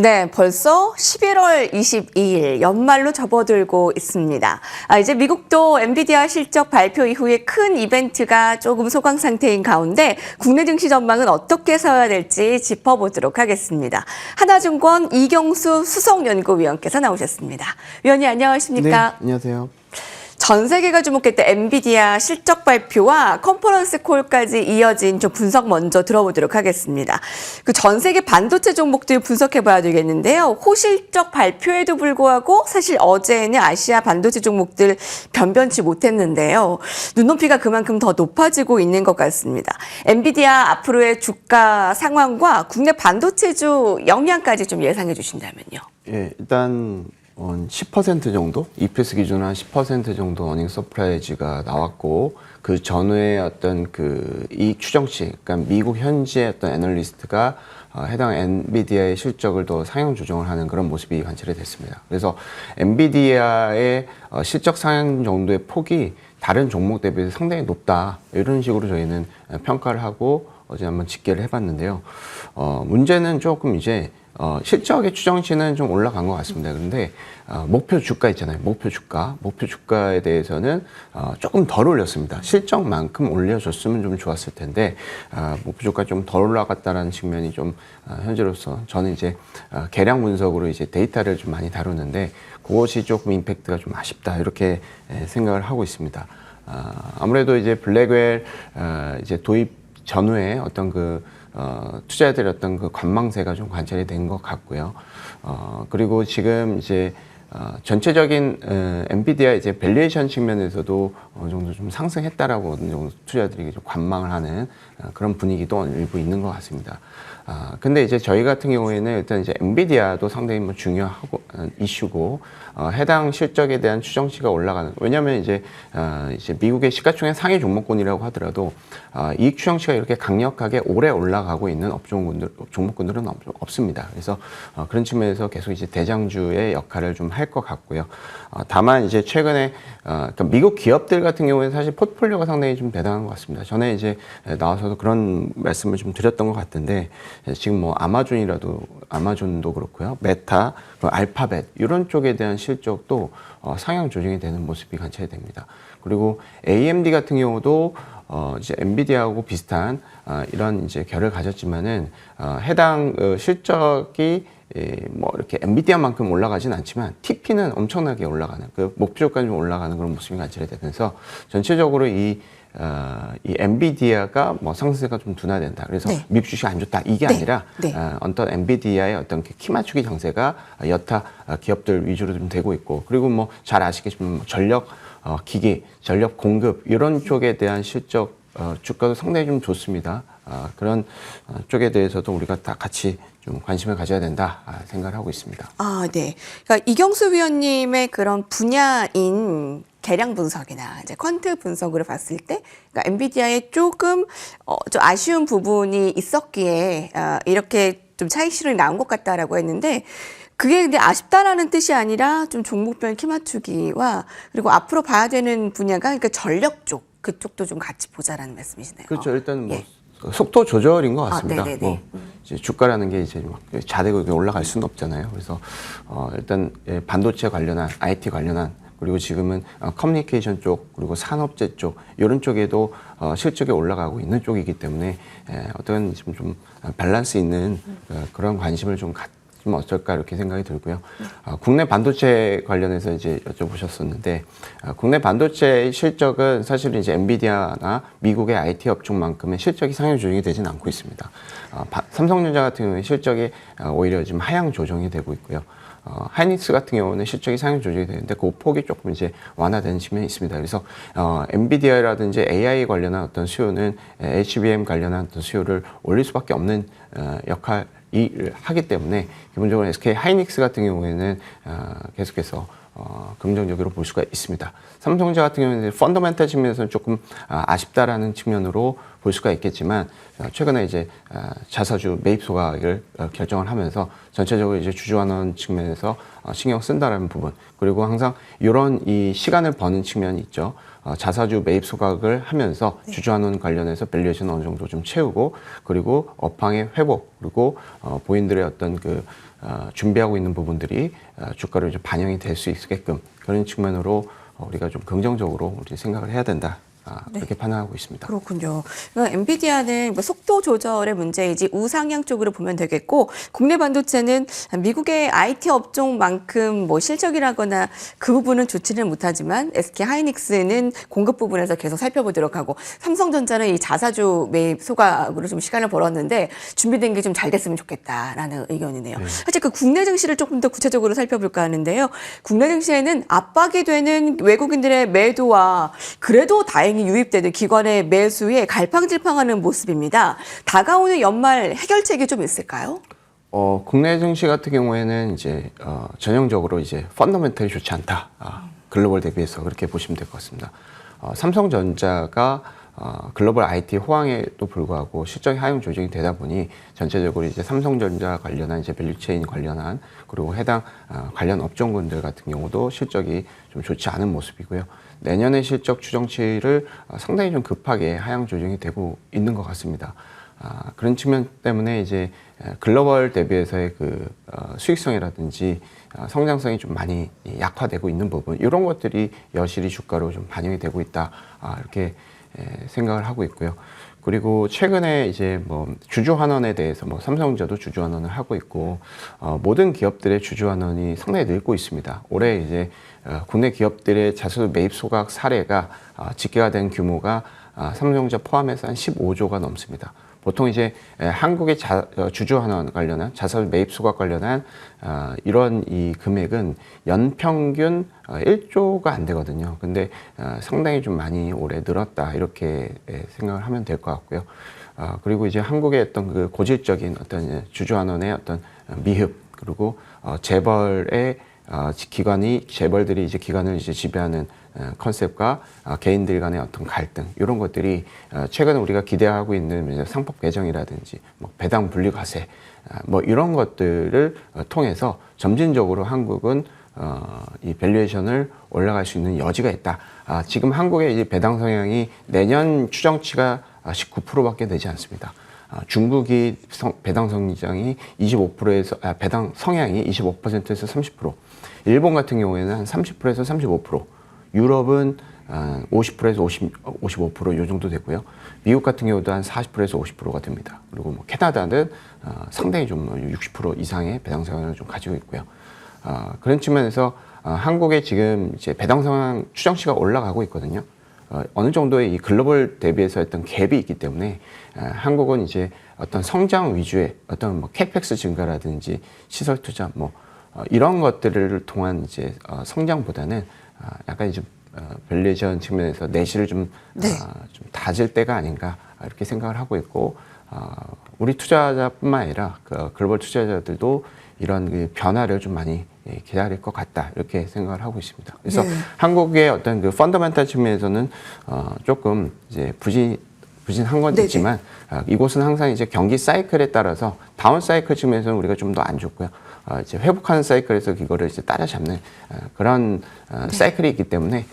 네, 벌써 11월 22일 연말로 접어들고 있습니다. 이제 미국도 엔비디아 실적 발표 이후에 큰 이벤트가 조금 소강 상태인 가운데 국내 증시 전망은 어떻게 서야 될지 짚어보도록 하겠습니다. 하나증권 이경수 수석연구위원께서 나오셨습니다. 위원님 안녕하십니까? 네, 안녕하세요. 전 세계가 주목했던 엔비디아 실적 발표와 컨퍼런스 콜까지 이어진 좀 분석 먼저 들어보도록 하겠습니다. 그 전 세계 반도체 종목들 분석해 봐야 되겠는데요. 호실적 발표에도 불구하고 사실 어제는 아시아 반도체 종목들 변변치 못했는데요. 눈높이가 그만큼 더 높아지고 있는 것 같습니다. 엔비디아 앞으로의 주가 상황과 국내 반도체주 영향까지 좀 예상해 주신다면요. 예, 일단 10% 정도, EPS 기준으로 한 10% 정도 어닝 서프라이즈가 나왔고, 그 전후에 어떤 그 이익 추정치, 그러니까 미국 현지의 어떤 애널리스트가 해당 엔비디아의 실적을 더 상향 조정을 하는 그런 모습이 관찰이 됐습니다. 그래서 엔비디아의 실적 상향 정도의 폭이 다른 종목 대비해서 상당히 높다, 이런 식으로 저희는 평가를 하고 어제 한번 집계를 해봤는데요. 문제는 조금 이제 실적의 추정치는 좀 올라간 것 같습니다. 그런데 목표 주가 있잖아요. 목표 주가에 대해서는 조금 덜 올렸습니다. 실적만큼 올려줬으면 좀 좋았을 텐데 목표 주가 좀 덜 올라갔다라는 측면이 좀 현재로서 저는 이제 계량 분석으로 이제 데이터를 좀 많이 다루는데 그것이 조금 임팩트가 좀 아쉽다, 이렇게 생각을 하고 있습니다. 아무래도 이제 블랙웰 이제 도입 전후에 어떤 그 투자자들의 어떤 그 관망세가 좀 관찰이 된 것 같고요. 그리고 지금 이제 전체적인 엔비디아 이제 밸류에이션 측면에서도 어느 정도 좀 상승했다라고 어느 정도 투자자들이 좀 관망을 하는 그런 분위기도 일부 있는 것 같습니다. 근데 이제 저희 같은 경우에는 일단 이제 엔비디아도 상당히 뭐 중요하고 이슈고, 해당 실적에 대한 추정치가 올라가는, 왜냐하면 이제 미국의 시가총액 상위 종목군이라고 하더라도 이익 추정치가 이렇게 강력하게 오래 올라가고 있는 종목군들은 없습니다. 그래서 그런 측면에서 계속 이제 대장주의 역할을 좀 할 것 같고요. 다만 이제 최근에 그러니까 미국 기업들 같은 경우에는 사실 포트폴리오가 상당히 좀 대단한 것 같습니다. 전에 이제 나와서도 그런 말씀을 좀 드렸던 것 같은데, 지금 뭐 아마존도 그렇고요, 메타, 알파벳 이런 쪽에 대한 실적도 상향 조정이 되는 모습이 관찰이 됩니다. 그리고 AMD 같은 경우도 이제 엔비디아하고 비슷한 이런 이제 결을 가졌지만은 해당 실적이 뭐 이렇게 엔비디아만큼 올라가진 않지만 TP는 엄청나게 올라가는, 그 목표까지 올라가는 그런 모습이 관찰이 되면서 전체적으로 이 엔비디아가 뭐 상승세가 좀 둔화된다. 그래서 네. 미국 주식이 안 좋다, 이게 아니라 어떤 엔비디아의 어떤 키 맞추기 장세가 여타 기업들 위주로 좀 되고 있고, 그리고 뭐 잘 아시겠지만 전력 기기, 전력 공급 이런 쪽에 대한 실적 주가도 상당히 좀 좋습니다. 그런 쪽에 대해서도 우리가 다 같이 좀 관심을 가져야 된다 생각을 하고 있습니다. 네. 그러니까 이경수 위원님의 그런 분야인 계량 분석이나 이제 퀀트 분석으로 봤을 때, 그러니까 엔비디아에 조금 좀 아쉬운 부분이 있었기에 이렇게 좀 차익 실현이 나온 것 같다라고 했는데, 그게 근데 아쉽다라는 뜻이 아니라 좀 종목별 키 맞추기와 그리고 앞으로 봐야 되는 분야가 그러니까 전력 쪽, 그쪽도 좀 같이 보자라는 말씀이시네요. 그렇죠. 일단 뭐 속도 조절인 것 같습니다. 뭐 이제 주가라는 게 이제 막 자대고 올라갈 수는 없잖아요. 그래서 일단 반도체 관련한, IT 관련한, 그리고 지금은 커뮤니케이션 쪽, 그리고 산업재 쪽 이런 쪽에도 실적이 올라가고 있는 쪽이기 때문에 어떤 좀 밸런스 있는 그런 관심을 좀 갖면 어떨까, 이렇게 생각이 들고요. 국내 반도체 관련해서 이제 여쭤보셨었는데, 국내 반도체 실적은 사실은 이제 엔비디아나 미국의 IT 업종만큼의 실적이 상향 조정이 되진 않고 있습니다. 삼성전자 같은 경우에 실적이 오히려 지금 하향 조정이 되고 있고요. 하이닉스 같은 경우는 실적이 상향 조정이 되는데 그 폭이 조금 이제 완화되는 측면이 있습니다. 그래서 엔비디아라든지 AI 관련한 어떤 수요는 HBM 관련한 어떤 수요를 올릴 수밖에 없는 역할을 하기 때문에 기본적으로 SK 하이닉스 같은 경우에는 계속해서 긍정적으로 볼 수가 있습니다. 삼성전자 같은 경우는 펀더멘탈 측면에서는 조금 아쉽다라는 측면으로 볼 수가 있겠지만, 최근에 이제 자사주 매입 소각을 결정을 하면서 전체적으로 이제 주주환원 측면에서 신경 쓴다라는 부분, 그리고 항상 이런 이 시간을 버는 측면이 있죠. 자사주 매입 소각을 하면서 주주환원 관련해서 밸류에이션 어느 정도 좀 채우고, 그리고 업황의 회복, 그리고 보인들의 어떤 그 준비하고 있는 부분들이 주가로 좀 반영이 될 수 있게끔 그런 측면으로 우리가 좀 긍정적으로 우리 생각을 해야 된다. 그렇게 판단하고 있습니다. 그렇군요. 그러니까 엔비디아는 뭐 속도 조절의 문제이지 우상향 쪽으로 보면 되겠고 국내 반도체는 미국의 IT 업종만큼 뭐 실적이라거나 그 부분은 좋지는 못하지만 SK 하이닉스는 공급 부분에서 계속 살펴보도록 하고 삼성전자는 이 자사주 매입 소각으로 좀 시간을 벌었는데 준비된 게 좀 잘 됐으면 좋겠다라는 의견이네요. 사실 그 국내 증시를 조금 더 구체적으로 살펴볼까 하는데요. 국내 증시에는 압박이 되는 외국인들의 매도와 그래도 다행히 유입되는 기관의 매수에 갈팡질팡하는 모습입니다. 다가오는 연말 해결책이 좀 있을까요? 국내 증시 같은 경우에는 이제 전형적으로 이제 펀더멘털이 좋지 않다. 글로벌 대비해서 그렇게 보시면 될 것 같습니다. 삼성전자가 글로벌 IT 호황에도 불구하고 실적이 하향 조정이 되다 보니 전체적으로 이제 삼성전자 관련한 이제 밸류체인 관련한 그리고 해당 관련 업종군들 같은 경우도 실적이 좀 좋지 않은 모습이고요. 내년의 실적 추정치를 상당히 좀 급하게 하향 조정이 되고 있는 것 같습니다. 그런 측면 때문에 이제 글로벌 대비해서의 그 수익성이라든지 성장성이 좀 많이 약화되고 있는 부분 이런 것들이 여실히 주가로 좀 반영이 되고 있다 이렇게 생각을 하고 있고요. 그리고 최근에 이제 뭐 주주환원에 대해서 뭐 삼성전자도 주주환원을 하고 있고 모든 기업들의 주주환원이 상당히 늘고 있습니다. 올해 이제 국내 기업들의 자수 매입 소각 사례가 집계가 된 규모가 삼성전자 포함해서 한 15조가 넘습니다. 보통 이제 한국의 주주환원 관련한 자사 매입 소각 관련한 이런 이 금액은 연평균 1조가 안 되거든요. 근데 상당히 좀 많이 올해 늘었다 이렇게 생각을 하면 될 것 같고요. 그리고 이제 한국의 어떤 그 고질적인 어떤 주주환원의 어떤 미흡 그리고 재벌의 재벌들이 이제 기관을 이제 지배하는 컨셉과 개인들 간의 어떤 갈등 이런 것들이 최근에 우리가 기대하고 있는 상법 개정이라든지 뭐 배당 분리 과세 뭐 이런 것들을 통해서 점진적으로 한국은 이 밸류에이션을 올라갈 수 있는 여지가 있다. 지금 한국의 이 배당 성향이 내년 추정치가 19%밖에 되지 않습니다. 중국이 배당 성장이 25%에서 배당 성향이 25%에서 30%, 일본 같은 경우에는 한 30%에서 35%, 유럽은 50%에서 55%이 정도 되고요. 미국 같은 경우도 한 40%에서 50%가 됩니다. 그리고 뭐 캐나다는 상당히 좀 60% 이상의 배당 성향을 좀 가지고 있고요. 그런 측면에서 한국의 지금 이제 배당 성향 추정치가 올라가고 있거든요. 어느 정도의 이 글로벌 대비해서 어떤 갭이 있기 때문에 한국은 이제 어떤 성장 위주의 어떤 뭐 캐펙스 증가라든지 시설 투자 뭐 이런 것들을 통한 이제 성장보다는 약간 이제 밸류에이션 측면에서 내실을 좀 다질 때가 아닌가 이렇게 생각을 하고 있고 우리 투자자뿐만 아니라 그 글로벌 투자자들도 이런 그 변화를 좀 많이 기다릴 것 같다 이렇게 생각을 하고 있습니다. 그래서 한국의 어떤 그 펀더멘탈 측면에서는 조금 이제 부진한 건 있지만 이곳은 항상 이제 경기 사이클에 따라서 다운 사이클 측면에서는 우리가 좀 더 안 좋고요. 이제 회복하는 사이클에서 이거를 이제 따라잡는 그런 사이클이 있기 때문에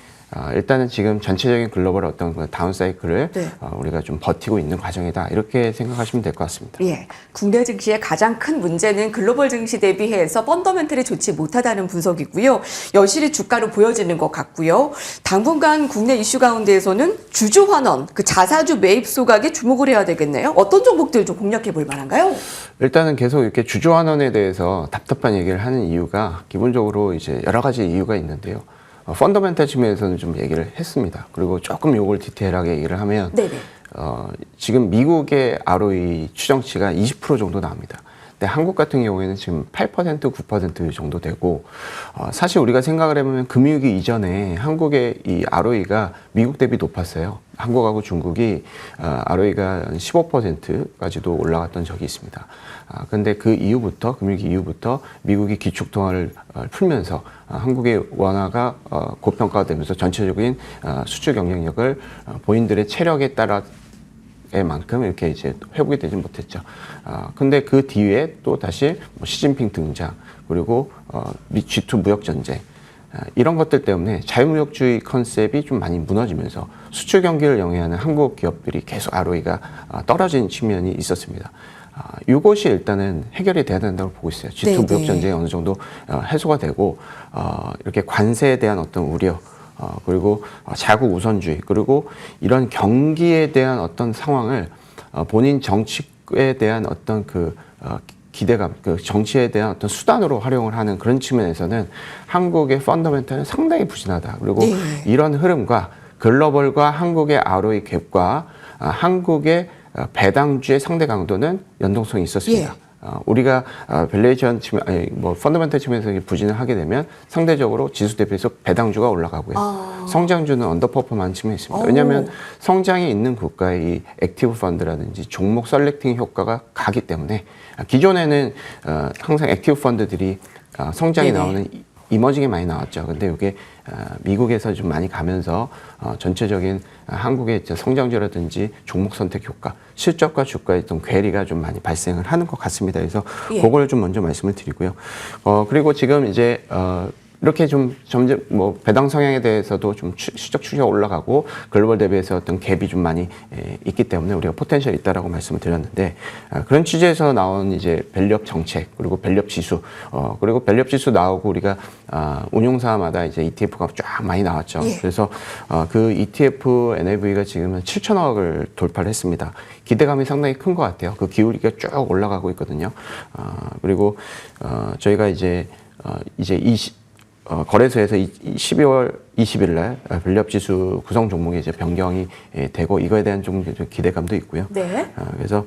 일단은 지금 전체적인 글로벌 어떤 그 다운 사이클을 우리가 좀 버티고 있는 과정이다 이렇게 생각하시면 될 것 같습니다. 예, 국내 증시의 가장 큰 문제는 글로벌 증시 대비해서 펀더멘털이 좋지 못하다는 분석이고요. 여실히 주가로 보여지는 것 같고요. 당분간 국내 이슈 가운데에서는 주주환원, 그 자사주 매입 소각에 주목을 해야 되겠네요. 어떤 종목들 좀 공략해 볼 만한가요? 일단은 계속 이렇게 주주환원에 대해서 답답한 얘기를 하는 이유가 기본적으로 이제 여러 가지 이유가 있는데요. 펀더멘탈 측면에서는 좀 얘기를 했습니다. 그리고 조금 요걸 디테일하게 얘기를 하면 지금 미국의 ROE 추정치가 20% 정도 나옵니다. 근데 한국 같은 경우에는 지금 8%, 9% 정도 되고 사실 우리가 생각을 해보면 금융위기 이전에 한국의 이 ROE가 미국 대비 높았어요. 한국하고 중국이 ROE가 15%까지도 올라갔던 적이 있습니다. 근데 그 이후부터 금융위기 이후부터 미국이 기축통화를 풀면서 한국의 원화가 고평가되면서 전체적인 수출 경쟁력을 본인들의 체력에 따라 만큼 이렇게 이제 회복이 되지 못했죠. 근데 그 뒤에 또 다시 뭐 시진핑 등장 그리고 G2 무역 전쟁 이런 것들 때문에 자유무역주의 컨셉이 좀 많이 무너지면서 수출 경기를 영위하는 한국 기업들이 계속 ROE가 떨어진 측면이 있었습니다. 이것이 일단은 해결이 돼야 된다고 보고 있어요. G2 네, 무역 네. 전쟁이 어느 정도 해소가 되고 이렇게 관세에 대한 어떤 우려 그리고 자국 우선주의 그리고 이런 경기에 대한 어떤 상황을 본인 정치에 대한 어떤 기대감, 그 정치에 대한 어떤 수단으로 활용을 하는 그런 측면에서는 한국의 펀더멘탈은 상당히 부진하다. 그리고 네. 이런 흐름과 글로벌과 한국의 ROE 갭과 한국의 배당주의 상대 강도는 연동성이 있었습니다. 우리가 밸류에이션 측면, 펀더멘탈 측면에서 부진을 하게 되면 상대적으로 지수 대비해서 배당주가 올라가고요. 성장주는 언더퍼폼하는 측면이 있습니다. 왜냐하면 성장이 있는 국가의 이 액티브 펀드라든지 종목 셀렉팅 효과가 가기 때문에 기존에는 항상 액티브 펀드들이 성장이 네네. 나오는 이머징이 많이 나왔죠. 근데 이게 미국에서 좀 많이 가면서 전체적인 한국의 성장주라든지 종목 선택 효과, 실적과 주가의 어떤 괴리가 좀 많이 발생을 하는 것 같습니다. 그래서 그걸 좀 먼저 말씀을 드리고요. 그리고 지금 이제 이렇게 좀 점점 배당 성향에 대해서도 좀 실적 추이가 올라가고 글로벌 대비해서 어떤 갭이 좀 많이 있기 때문에 우리가 포텐셜이 있다라고 말씀을 드렸는데 그런 취지에서 나온 이제 밸류업 정책 그리고 밸류업 지수 그리고 밸류업 지수 나오고 우리가 운용사마다 이제 ETF가 쫙 많이 나왔죠. 그래서 그 ETF NAV가 지금은 7천억을 돌파를 했습니다. 기대감이 상당히 큰 것 같아요. 그 기울기가 쭉 올라가고 있거든요. 그리고 저희가 이제 거래소에서 12월 20일 날 밸류업 지수 구성 종목이 이제 변경이 되고 이거에 대한 좀 기대감도 있고요. 네. 그래서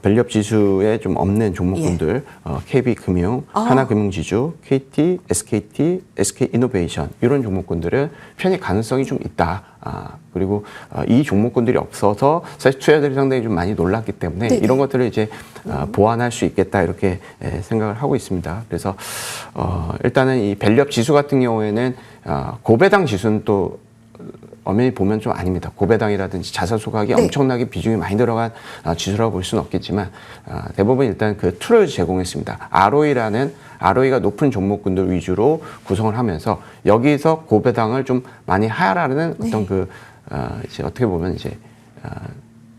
밸류업 지수에 좀 없는 종목군들 KB금융, 하나금융지주, KT, SKT, SK이노베이션 이런 종목군들은 편입 가능성이 좀 있다. 그리고 이 종목군들이 없어서 사실 투자자들이 상당히 좀 많이 놀랐기 때문에 네네. 이런 것들을 이제 보완할 수 있겠다 이렇게 생각을 하고 있습니다. 그래서 일단은 이 밸류업 지수 같은 경우에는 고배당 지수는 또 엄연히 보면 좀 아닙니다. 고배당이라든지 자산 소각이 엄청나게 비중이 많이 들어간 지수라고 볼 수는 없겠지만 대부분 일단 그 툴을 제공했습니다. ROE가 높은 종목군들 위주로 구성을 하면서 여기서 고배당을 좀 많이 하라는 어떤 이제 어떻게 보면 이제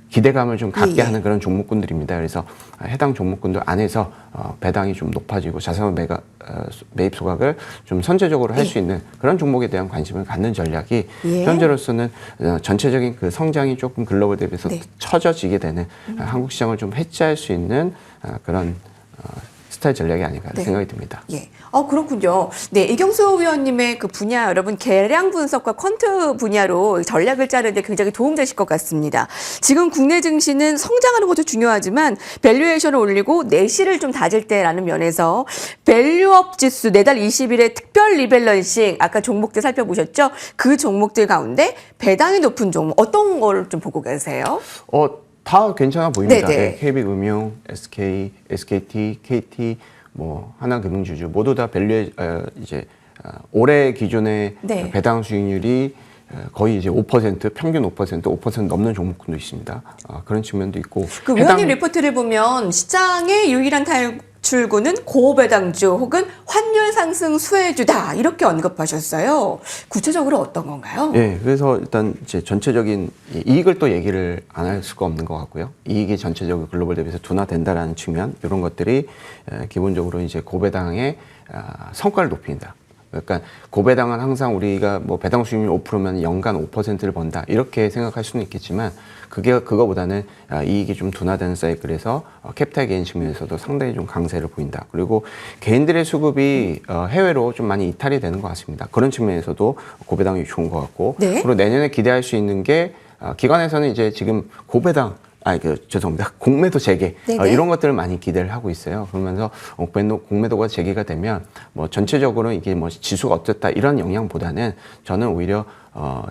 기대감을 좀 갖게 하는 그런 종목군들입니다. 그래서 해당 종목군들 안에서 배당이 좀 높아지고 자산 매입 소각을 좀 선제적으로 할 수 있는 그런 종목에 대한 관심을 갖는 전략이 현재로서는 전체적인 그 성장이 조금 글로벌 대비해서 처져지게 되는 한국 시장을 좀 해치할 수 있는 그런 스타일 전략이 아닌가 생각이 듭니다. 예. 그렇군요. 네, 이경수 위원님의 그 분야, 여러분 계량 분석과 퀀트 분야로 전략을 짜는데 굉장히 도움되실 것 같습니다. 지금 국내 증시는 성장하는 것도 중요하지만 밸류에이션을 올리고 내실을 좀 다질 때라는 면에서 밸류업 지수 내달 20일에 특별 리밸런싱 아까 종목들 살펴보셨죠? 그 종목들 가운데 배당이 높은 종목 어떤 걸 좀 보고 계세요? 다 괜찮아 보입니다. 네네. 네, KB금융, SK, SKT, KT, 하나금융주주 모두 다 올해 기존의 배당 수익률이 거의 이제 5% 평균 5% 넘는 종목군도 있습니다. 그런 측면도 있고. 그 위원님 리포트를 보면 시장의 유일한 탈출구는 고배당주 혹은 환율 상승 수혜주다 이렇게 언급하셨어요. 구체적으로 어떤 건가요? 네, 그래서 일단 이제 전체적인 이익을 또 얘기를 안 할 수가 없는 것 같고요. 이익이 전체적으로 글로벌 대비해서 둔화된다라는 측면 이런 것들이 기본적으로 이제 고배당의 성과를 높인다. 그러니까 고배당은 항상 우리가 배당 수익률 5%면 연간 5%를 번다 이렇게 생각할 수는 있겠지만 그거보다는 이익이 좀 둔화되는 사이클에서 캐피탈 게인 측면에서도 상당히 좀 강세를 보인다. 그리고 개인들의 수급이 해외로 좀 많이 이탈이 되는 것 같습니다. 그런 측면에서도 고배당이 좋은 것 같고 그리고 내년에 기대할 수 있는 게 기관에서는 이제 지금 고배당 죄송합니다. 공매도 재개 이런 것들을 많이 기대를 하고 있어요. 그러면서 공매도가 재개가 되면 전체적으로 이게 지수가 어떻다 이런 영향보다는 저는 오히려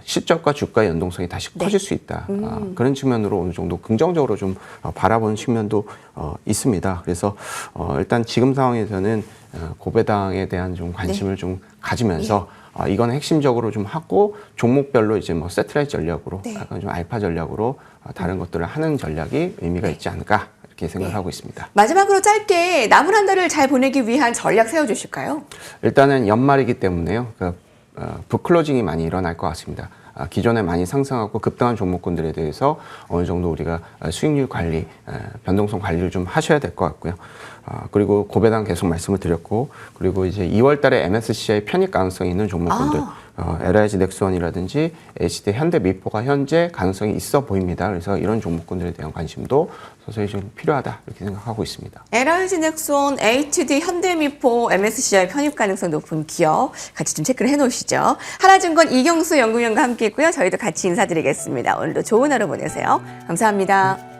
실적과 주가의 연동성이 다시 커질 수 있다. 그런 측면으로 어느 정도 긍정적으로 좀 바라보는 측면도 있습니다. 그래서 일단 지금 상황에서는 고배당에 대한 좀 관심을 좀 가지면서 이건 핵심적으로 좀 하고 종목별로 이제 세트라이트 전략으로 약간 좀 알파 전략으로 다른 것들을 하는 전략이 의미가 있지 않을까 이렇게 생각을 하고 있습니다. 마지막으로 짧게 남은 한 달을 잘 보내기 위한 전략 세워주실까요? 일단은 연말이기 때문에요. 북클로징이 많이 일어날 것 같습니다. 기존에 많이 상승하고 급등한 종목군들에 대해서 어느 정도 우리가 수익률 관리, 변동성 관리를 좀 하셔야 될 것 같고요. 그리고 고배당 계속 말씀을 드렸고, 그리고 이제 2월 달에 MSCI 편입 가능성이 있는 종목군들, LIG 넥스원이라든지 HD 현대미포가 현재 가능성이 있어 보입니다. 그래서 이런 종목군들에 대한 관심도 서서히 좀 필요하다 이렇게 생각하고 있습니다. LIG 넥스원, HD 현대미포, MSCI 편입 가능성 높은 기업 같이 좀 체크를 해놓으시죠. 하나증권 이경수 연구위원과 함께했고요. 저희도 같이 인사드리겠습니다. 오늘도 좋은 하루 보내세요. 감사합니다.